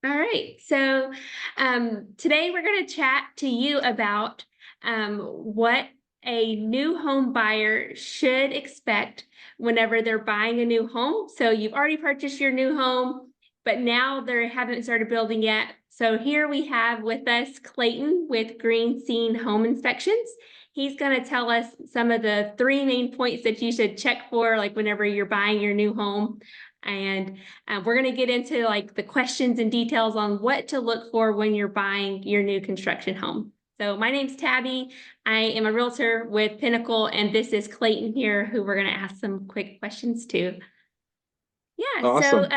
All right. So today we're going to chat to you about what a new home buyer should expect whenever they're buying a new home. So you've already purchased your new home, but now they haven't started building yet. So here we have with us Clayton with Green Scene Home Inspections. He's going to tell us some of the 3 main points that you should check for, like whenever you're buying your new home. And we're going to get into like the questions and details on what to look for when you're buying your new construction home. So my name's Tabi. I am a realtor with Pinnacle, and this is Clayton here, who we're going to ask some quick questions to. Yeah. Awesome.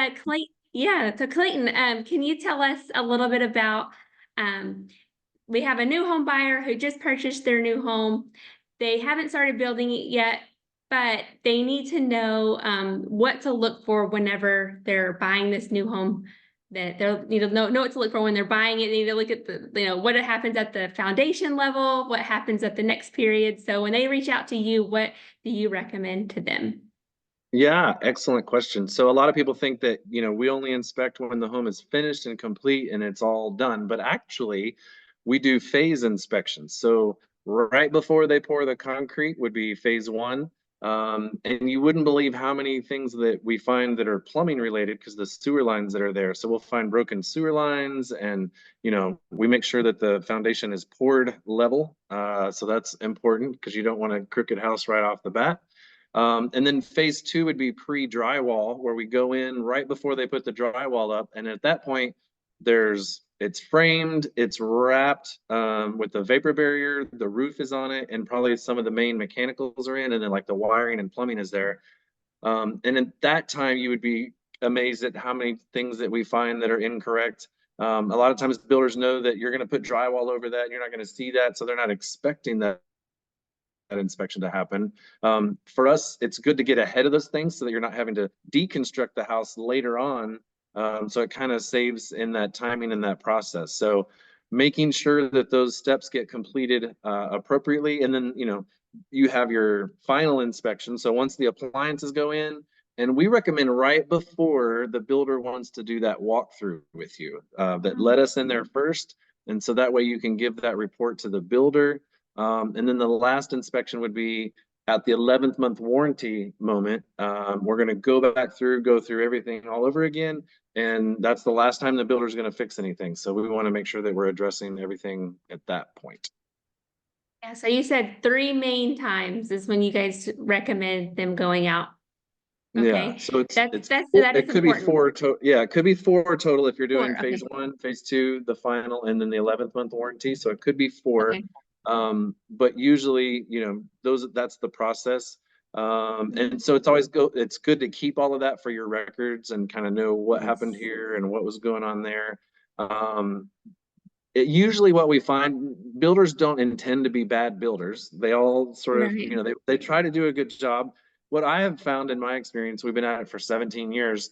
So Clayton, can you tell us a little bit about? We have a new home buyer who just purchased their new home. They haven't started building it yet, but they need to know what to look for whenever they're buying this new home. That they'll need to know what to look for when they're buying it. They need to look at what happens at the foundation level, what happens at the next period. So when they reach out to you, what do you recommend to them? Yeah, excellent question. So a lot of people think that, we only inspect when the home is finished and complete and it's all done, but actually we do phase inspections. So right before they pour the concrete would be phase one. And you wouldn't believe how many things that we find that are plumbing related because the sewer lines that are there. So we'll find broken sewer lines and, we make sure that the foundation is poured level. So that's important because you don't want a crooked house right off the bat. And then phase two would be pre-drywall, where we go in right before they put the drywall up. And at that point, it's framed, it's wrapped with the vapor barrier, the roof is on it, and probably some of the main mechanicals are in, and then like the wiring and plumbing is there. And at that time, you would be amazed at how many things that we find that are incorrect. A lot of times builders know that you're going to put drywall over that, and you're not going to see that, so they're not expecting that inspection to happen. For us, it's good to get ahead of those things so that you're not having to deconstruct the house later on. So it kind of saves in that timing and that process. So making sure that those steps get completed appropriately. And then, you have your final inspection. So once the appliances go in, and we recommend right before the builder wants to do that walkthrough with you, that let us in there first. And so that way you can give that report to the builder. And then the last inspection would be at the 11th month warranty moment. We're going to go through everything all over again. And that's the last time the builder is going to fix anything. So we want to make sure that we're addressing everything at that point. Yeah, so you said 3 main times is when you guys recommend them going out. Yeah, Okay, so that it is could be important. 4 total. Yeah, it could be 4 total if you're doing 4, okay, phase one, phase two, the final, and then the 11th month warranty. So it could be 4. okay. But usually, that's the process. And so it's good to keep all of that for your records and kind of know what happened here and what was going on there. Usually what we find, builders don't intend to be bad builders. They all sort of, Right. they try to do a good job. What I have found in my experience, we've been at it for 17 years.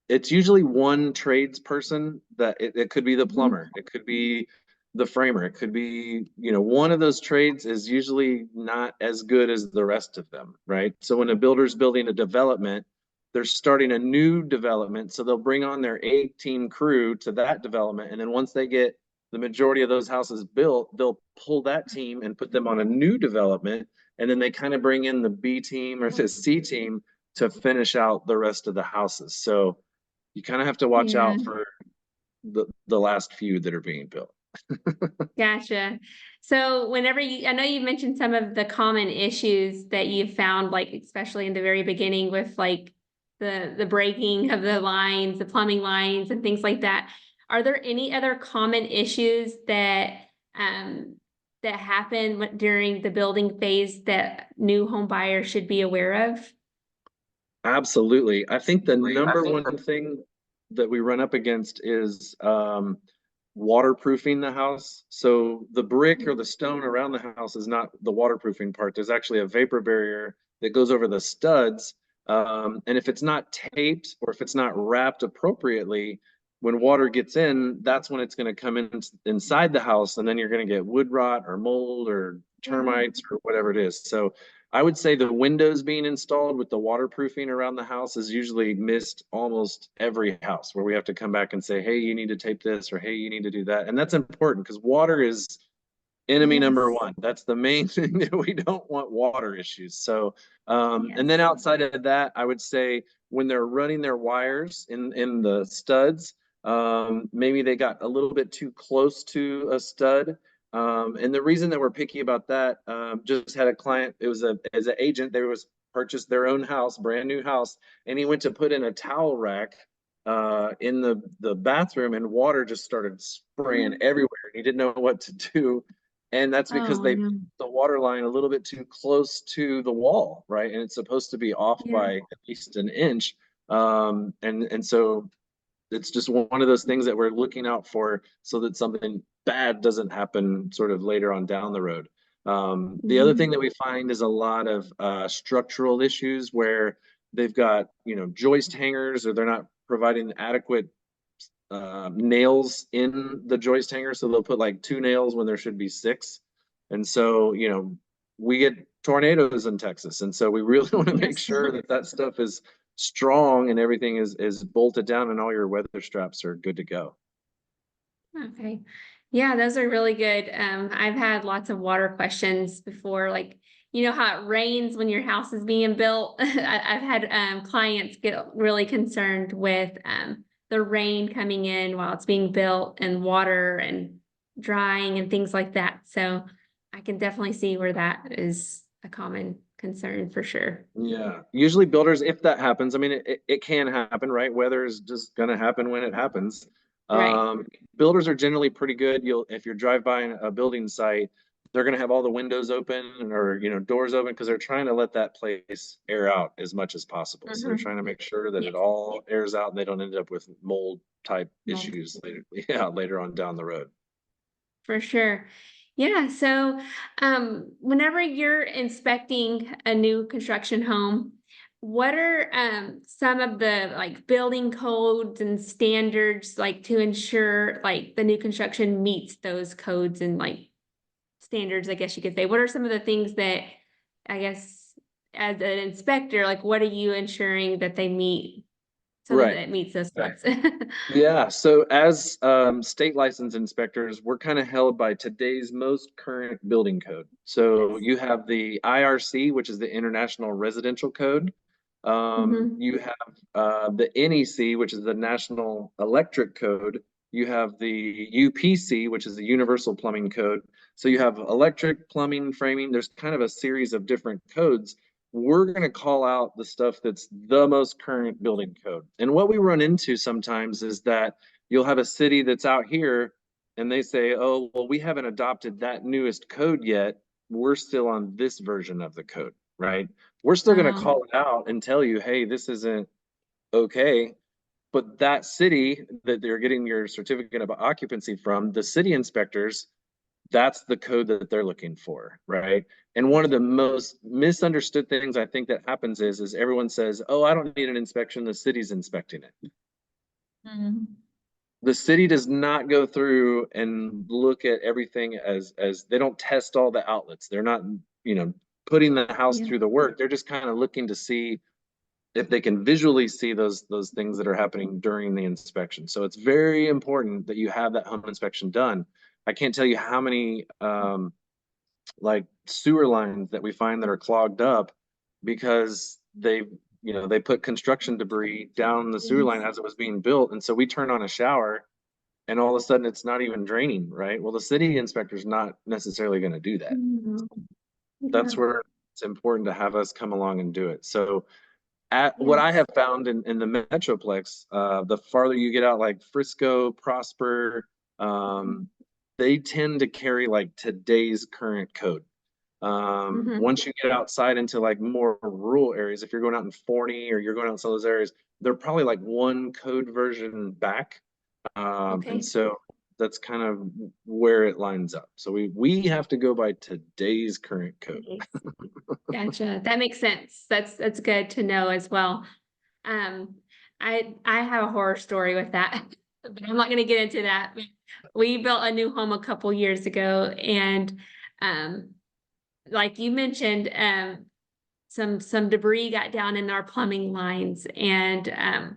It's usually one tradesperson that it could be the plumber, it could be the framer, it could be, one of those trades is usually not as good as the rest of them, right? So when a builder's building a development, they're starting a new development. So they'll bring on their A-team crew to that development. And then once they get the majority of those houses built, they'll pull that team and put them on a new development. And then they kind of bring in the B team or the C team to finish out the rest of the houses. So you kind of have to watch Yeah, out for the last few that are being built. gotcha. So I know you mentioned some of the common issues that you've found, like especially in the very beginning with like the breaking of the lines, the plumbing lines and things like that. Are there any other common issues that that happen during the building phase that new home buyers should be aware of? Absolutely. I think the number one thing that we run up against is waterproofing the house. So the brick or the stone around the house is not the waterproofing part. There's actually a vapor barrier that goes over the studs. And if it's not taped or if it's not wrapped appropriately, when water gets in, that's when it's going to come inside the house, and then you're going to get wood rot or mold or termites or whatever it is. So I would say the windows being installed with the waterproofing around the house is usually missed almost every house, where we have to come back and say, hey, you need to tape this, or hey, you need to do that. And that's important because water is enemy number Yes. one. That's the main thing, that we don't want water issues. So, and then Yes. outside of that, I would say when they're running their wires in the studs, maybe they got a little bit too close to a stud. And the reason that we're picky about that, just had a client, it was as an agent, they was purchased their own house, brand new house, and he went to put in a towel rack in the bathroom, and water just started spraying everywhere, and he didn't know what to do. And that's because Oh, they no. put the water line a little bit too close to the wall, right? And it's supposed to be off Yeah. by at least an inch. And so it's just one of those things that we're looking out for, so that something bad doesn't happen sort of later on down the road. The other thing Mhm. that we find is a lot of structural issues where they've got, joist hangers, or they're not providing adequate nails in the joist hanger. So they'll put like 2 nails when there should be 6. And so, we get tornadoes in Texas. And so we really want to make Yes. sure that that stuff is strong and everything is bolted down and all your weather straps are good to go. Okay. Yeah, those are really good. I've had lots of water questions before, like, you know how it rains when your house is being built. I've had clients get really concerned with the rain coming in while it's being built, and water and drying and things like that. So I can definitely see where that is a common concern for sure. Yeah, usually builders, if that happens, I mean, it can happen, right? Weather is just gonna happen when it happens. Right. Builders are generally pretty good. If you drive by a building site, they're gonna have all the windows open, or, doors open, because they're trying to let that place air out as much as possible. So they're Mhm. trying to make sure that it Yes. all airs out and they don't end up with mold type Mold. issues later, yeah, later on down the road. For sure. Yeah. So, whenever you're inspecting a new construction home, what are some of the like building codes and standards, like to ensure like the new construction meets those codes and like standards, I guess you could say? What are some of the things that, I guess, as an inspector, like what are you ensuring that they meet so that Right. it meets those Right. codes? Yeah, so as state license inspectors, we're kind of held by today's most current building code. So Yes. you have the IRC, which is the International Residential Code. Hmm. You have the NEC, which is the National Electric Code. You have the UPC, which is the Universal Plumbing Code. So you have electric, plumbing, framing. There's kind of a series of different codes. We're going to call out the stuff that's the most current building code. And what we run into sometimes is that you'll have a city that's out here and they say, oh, well, we haven't adopted that newest code yet. We're still on this version of the code, right? We're still going to Um, call it out and tell you, hey, this isn't okay. But that city that they're getting your certificate of occupancy from, the city inspectors, that's the code that they're looking for, right? And one of the most misunderstood things I think that happens is everyone says, oh, I don't need an inspection, the city's inspecting it. mhm. The city does not go through and look at everything as they don't test all the outlets. They're not, putting the house Yeah. through the work. They're just kind of looking to see if they can visually see those things that are happening during the inspection. So it's very important that you have that home inspection done. I can't tell you how many like sewer lines that we find that are clogged up because they put construction debris down the sewer line Yes. as it was being built. And so we turn on a shower and all of a sudden it's not even draining, right? Well, the city inspector's not necessarily going to do that. Mhm. That's Yeah. where it's important to have us come along and do it. So at what I Yes. have found in the Metroplex, the farther you get out, like Frisco, Prosper, um, they tend to carry like today's current code. Mhm. Once you get outside into like more rural areas, if you're going out in Forney or you're going out in some of those areas, they're probably like one code version back. And Okay. so that's kind of where it lines up. So we have to go by today's current code. Yes. Gotcha. That makes sense. That's good to know as well. Um, I have a horror story with that, but I'm not going to get into that. We built a new home a couple years ago, and um, like you mentioned, some debris got down in our plumbing lines, and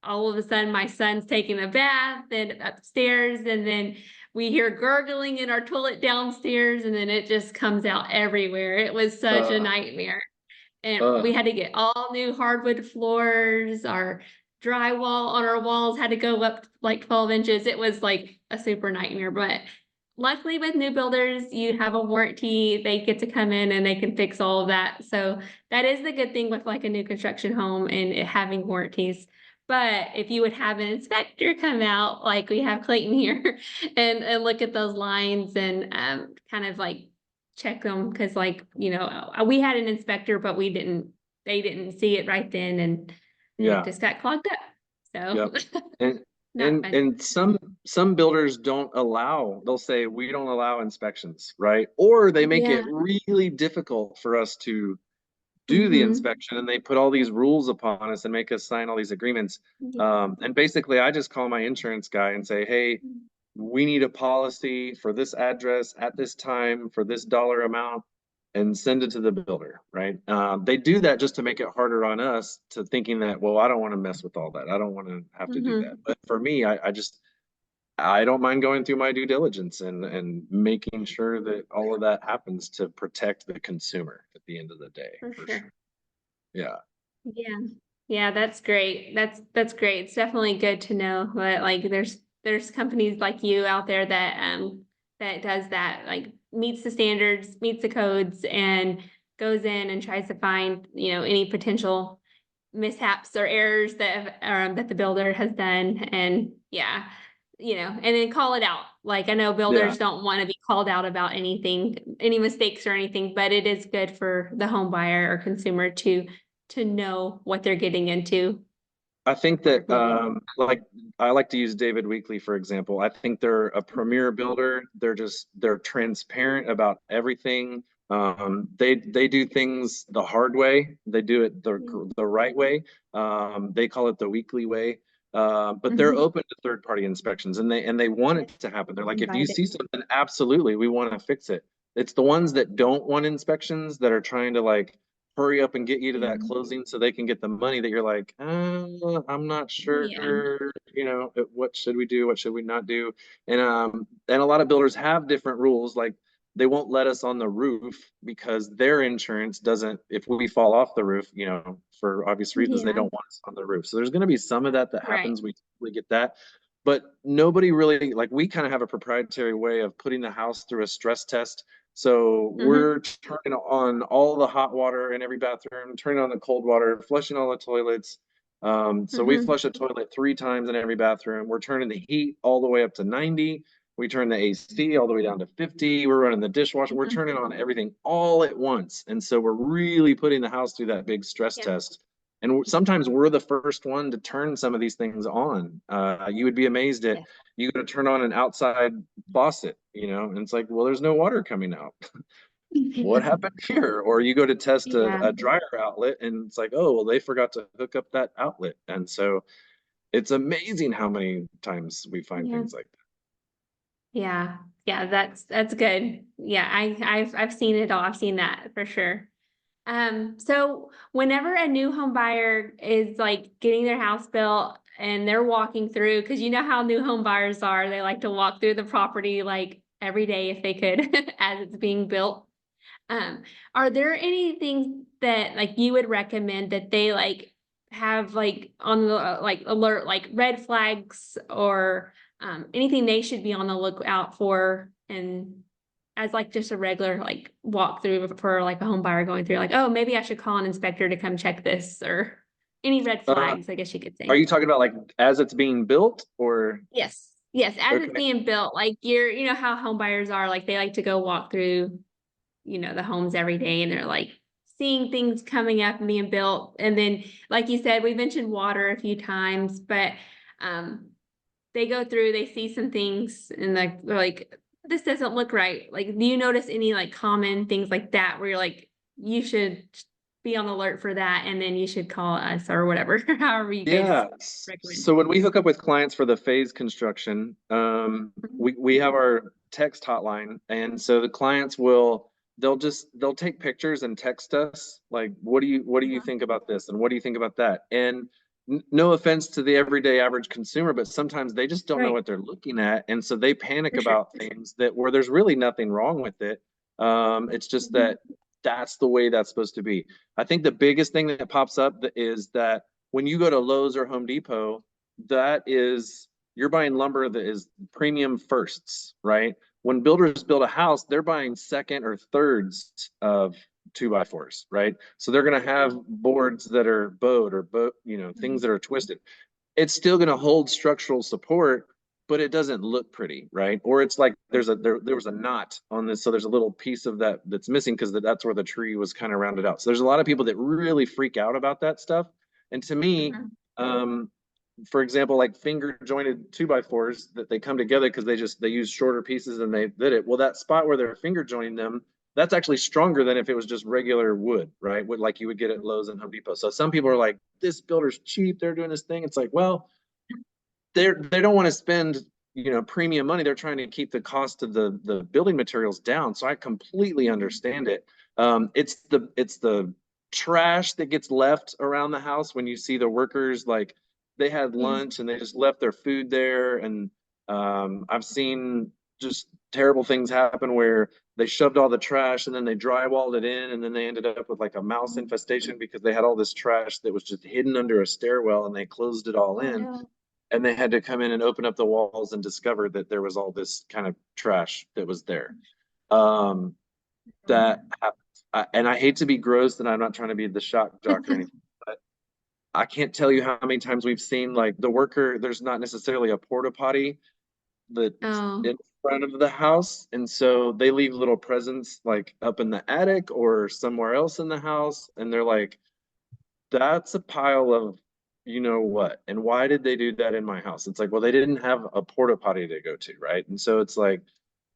all of a sudden my son's taking a bath and upstairs, and then we hear gurgling in our toilet downstairs, and then it just comes out everywhere. It was such a Uh, nightmare. And uh, we had to get all new hardwood floors. Our drywall on our walls had to go up like 12 inches. It was like a super nightmare. But luckily with new builders, you have a warranty. They get to come in and they can fix all of that. So that is the good thing with like a new construction home and it having warranties. But if you would have an inspector come out, like we have Clayton here, and look at those lines and kind of like check them, because like, we had an inspector, but they didn't see it right then, and it yeah. just got clogged up. So Yep. And not fun. some builders don't allow, they'll say we don't allow inspections, right? Or they make Yeah. it really difficult for us to do the Mm-hmm. inspection, and they put all these rules upon us and make us sign all these agreements. And basically I just call my insurance guy and say, hey, we need a policy for this address at this time for this dollar amount, and send it to the builder, right? They do that just to make it harder on us, to thinking that, well, I don't want to mess with all that. I don't want to have to do that. Mm-hmm. But for me, I don't mind going through my due diligence and making sure that all of that happens to protect the consumer at the end of the day, For for sure. sure. Yeah. Yeah. Yeah, that's great. That's great. It's definitely good to know that like there's companies like you out there that does that, like meets the standards, meets the codes, and goes in and tries to find, any potential mishaps or errors that the builder has done. And yeah, and then call it out. Like I know Yeah. builders don't want to be called out about anything, any mistakes or anything, but it is good for the home buyer or consumer to know what they're getting into. I think that, like, I like to use David Weekley, for example. I think they're a premier builder. They're transparent about everything. They do things the hard way. They do it the right way. They call it the Weekly way. But they're Mhm. open to third party inspections, and they want Yes, it to happen. They're like, if you invite it. see something, absolutely, we want to fix it. It's the ones that don't want inspections that are trying to like hurry up and get you to that Yeah. closing so they can get the money, that you're like, I'm not Yeah. sure, what should we do? What should we not do? And a lot of builders have different rules. Like they won't let us on the roof because their insurance doesn't, if we fall off the roof, for obvious reasons, they Yeah. don't want us on the roof. So there's going to be some of that Right. happens. We get that. But nobody really, like, we kind of have a proprietary way of putting the house through a stress test. So Hmm. we're turning on all the hot water in every bathroom, turning on the cold water, flushing all the toilets. So we Hmm. flush a toilet 3 times in every bathroom. We're turning the heat all the way up to 90. We turn the AC all the way down to 50. We're running the dishwasher. We're Hmm. turning on everything all at once. And so we're really putting the house through that big stress Yep. test. And sometimes we're the first one to turn some of these things on. You would be amazed at, Yes. you got to turn on an outside faucet, and it's like, well, there's no water coming out. What happened here? Or you go to test Yeah. a dryer outlet and it's like, oh, well, they forgot to hook up that outlet. And so it's amazing how many times we find Yeah. things like Yeah. Yeah. That's good. Yeah. I've seen it all. I've seen that for sure. So whenever a new home buyer is like getting their house built and they're walking through, because you know how new home buyers are, they like to walk through the property like every day if they could as it's being built. Um, are there any things that like you would recommend that they like have like on the like alert, like red flags or anything they should be on the lookout for, and as like just a regular like walkthrough for like a home buyer going through, like, oh, maybe I should call an inspector to come check this, or any red that. flags, I guess you could Are say. you talking about like as it's being built, or? Yes. Yes, as it's Okay. being built, like you know how home buyers are, like they like to go walk through, the homes every day, and they're like seeing things coming up and being built. And then, like you said, we mentioned water a few times, but um, they go through, they see some things, and like they're like, this doesn't look right. Like, do you notice any like common things like that where you're like, you should be on the alert for that, and then you should call us or whatever, however you guys Yeah. recommend. So when we hook up with clients for the phase construction, Mhm. we have our text hotline. And so the clients will they'll take pictures and text us like, what do you think about this and what do you think about that? And no offense to the everyday average consumer, but sometimes they just don't know Right. what they're looking at, and so they panic For sure. about things that where there's really nothing wrong with it. It's just Mhm. that that's the way that's supposed to be. I think the biggest thing that pops up is that when you go to Lowe's or Home Depot, that is you're buying lumber that is premium firsts, right? When builders build a house, they're buying second or thirds of 2x4s, right? So they're going to have boards that are bowed or things that are twisted. It's still going to hold structural support, but it doesn't look pretty, right? Or it's like there was a knot on this, so there's a little piece of that that's missing because that's where the tree was kind of rounded out. So there's a lot of people that really freak out about that stuff. And to me, Mhm. um, for example, like finger jointed 2x4s that they come together because they use shorter pieces and they did it. Well, that spot where they're finger joining them, that's actually stronger than if it was just regular wood, right? Wood like you would get at Lowe's and Home Depot. So some people are like, this builder's cheap, they're doing this thing. It's like, well, they don't want to spend premium money. They're trying to keep the cost of the building materials down. So I completely understand it. It's the trash that gets left around the house when you see the workers like they had Yeah. lunch and they just left their food there. And I've seen just terrible things happen where they shoved all the trash and then they drywalled it in and then they ended up with like a mouse infestation because they had all this trash that was just hidden under a stairwell and they closed it all Oh in, no. and they had to come in and open up the walls and discover that there was all this kind of trash that was there. Um, that and I hate to be gross, and I'm not trying to be the shock jock or anything, but I can't tell you how many times we've seen like the worker. There's not necessarily a porta potty that's Oh. in front of the house, and so they leave little presents like up in the attic or somewhere else in the house, and they're like, that's a pile of you know what, and why did they do that in my house? It's like, well, they didn't have a porta potty to go to, right? And so it's like,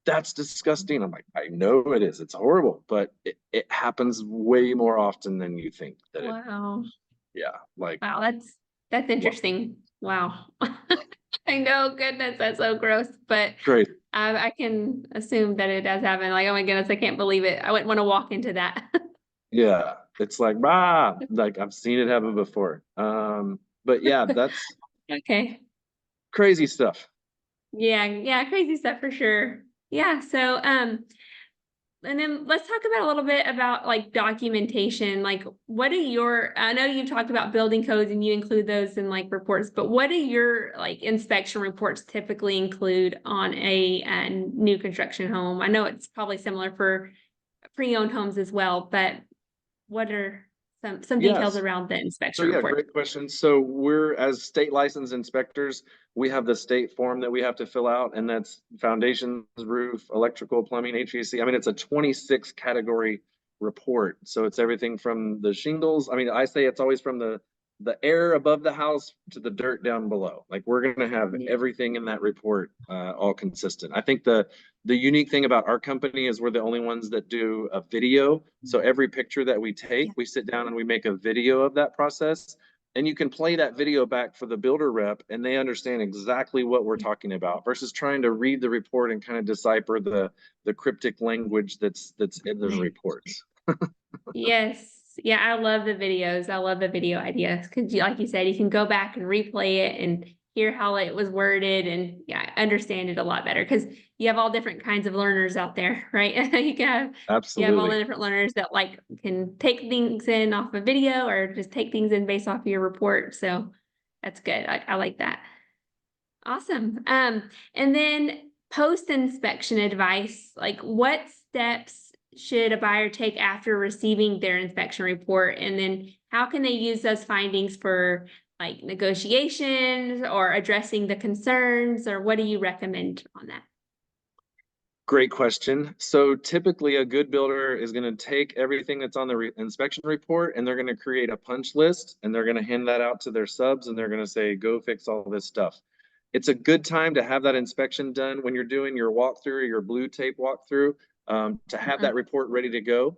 that's disgusting. I'm like, I know it is, it's horrible, but it happens way more often than you think that it. Wow. Yeah, like Wow, that's what, interesting. Wow. I know, goodness, that's so gross, but great. I can assume that it does happen. Like, oh my goodness, I can't believe it. I wouldn't want to walk into that. Yeah, it's like, like I've seen it happen before. But yeah, that's Okay. crazy stuff. Yeah, yeah, crazy stuff for sure. Yeah, so and then let's talk about a little bit about like documentation. Like, what are your, I know you've talked about building codes and you include those in like reports, but what do your like inspection reports typically include on a new construction home? I know it's probably similar for pre-owned homes as well, but what are some details Yes. around the So inspection yeah, report? great question. So we're as state licensed inspectors, we have the state form that we have to fill out, and that's foundations, roof, electrical, plumbing, HVAC. I mean, it's a 26 category report. So it's everything from the shingles. I mean, I say it's always from the air above the house to the dirt down below. Like we're gonna have Yeah. everything in that report all consistent. I think the unique thing about our company is we're the only ones that do a video. So every picture that we take, Yeah. we sit down and we make a video of that process. And you can play that video back for the builder rep and they understand exactly what we're talking about versus trying to read the report and kind of decipher the cryptic language that's in the reports. Yes. Yeah, I love the videos. I love the video ideas because, like you said, you can go back and replay it and hear how it was worded and yeah, understand it a lot better because you have all different kinds of learners out there, right? You have all the Absolutely. different learners that like can take things in off a video or just take things in based off of your report. So that's good. I like that. Awesome. And then post inspection advice, like what steps should a buyer take after receiving their inspection report? And then how can they use those findings for like negotiations or addressing the concerns, or what do you recommend on that? Great question. So typically a good builder is going to take everything that's on the inspection report and they're going to create a punch list and they're going to hand that out to their subs and they're going to say, go fix all this stuff. It's a good time to have that inspection done when you're doing your walkthrough or your blue tape walkthrough, to have that Mhm. report ready to go.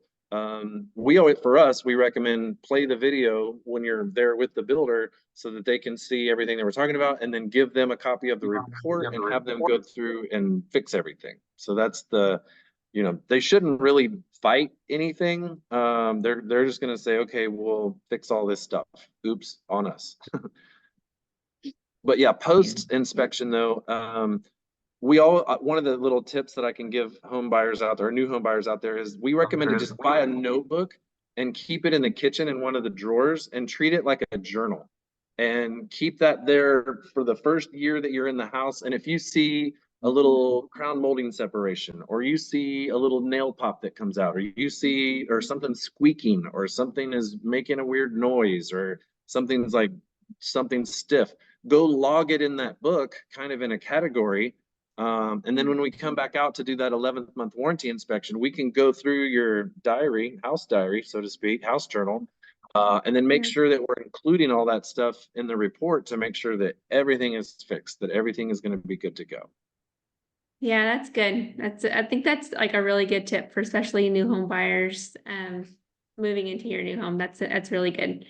We always, for us, we recommend play the video when you're there with the builder so that they can see everything that we're talking about and then give them a copy of the report and have them go through and fix everything. So that's you know, they shouldn't really fight anything. They're just gonna say, okay, we'll fix all this stuff. Oops, on us. But yeah, post inspection though, we all one of the little tips that I can give home buyers out there, or new home buyers out there, is we recommend to just buy a notebook and keep it in the kitchen in one of the drawers and treat it like a journal, and keep that there for the first year that you're in the house. And if you see a little crown molding separation, or you see a little nail pop that comes out, or you see or something squeaking, or something is making a weird noise, or something's like something stiff, go log it in that book kind of in a category. And then when we come back out to do that 11th month warranty inspection, we can go through your diary, house diary, so to speak, house journal, and then make sure that we're including all that stuff in the report to make sure that everything is fixed, that everything is going to be good to go. Yeah, that's good. I think that's like a really good tip for especially new home buyers moving into your new home. That's really good.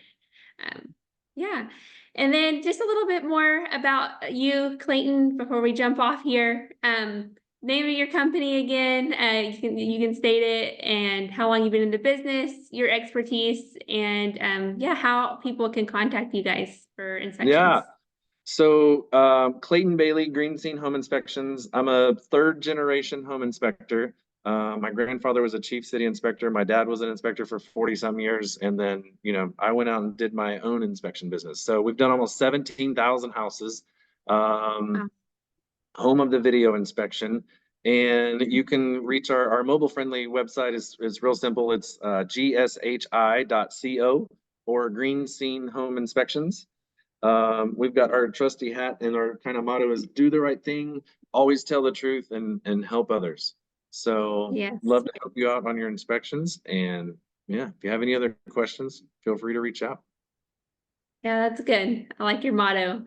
Yeah. And then just a little bit more about you, Clayton, before we jump off here. Name of your company again. You can state it, and how long you've been in the business, your expertise, and yeah, how people can contact you guys for inspections. Yeah. So Clayton Bailey, Green Scene Home Inspections. I'm a third generation home inspector. My grandfather was a chief city inspector. My dad was an inspector for 40 some years. And then, you know, I went out and did my own inspection business. So we've done almost 17,000 houses. Wow. Home of the video inspection. And you can reach our mobile friendly website is real simple. It's gshi.co, or Green Scene Home Inspections. We've got our trusty hat, and our kind of motto is do the right thing, always tell the truth, and help others. So Yes. love to help you out on your inspections. And yeah, if you have any other questions, feel free to reach out. Yeah, that's good. I like your motto.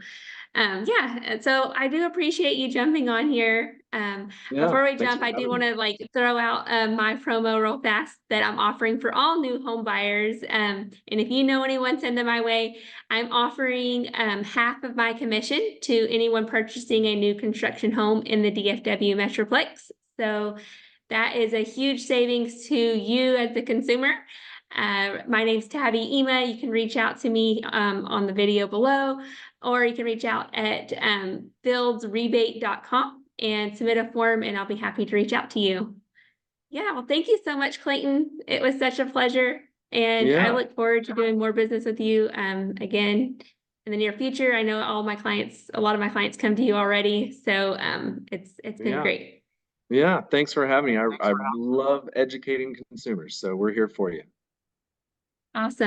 Yeah, and so I do appreciate you jumping on here. Yeah, Before we thanks jump, for I do having want me. to like throw out my promo real fast that I'm offering for all new home buyers. And if you know anyone, send them my way. I'm offering half of my commission to anyone purchasing a new construction home in the DFW Metroplex. So that is a huge savings to you as the consumer. My name's Tabi Imah. You can reach out to me on the video below, or you can reach out at buildsrebate.com and submit a form, and I'll be happy to reach out to you. Yeah, well, thank you so much, Clayton. It was such a pleasure, and I Yeah, look forward to doing more business with you again in the near future. I know a lot of my clients come to you already, so it's been yeah, great. yeah. Thanks for having me. I love educating consumers, so we're here for you. Awesome.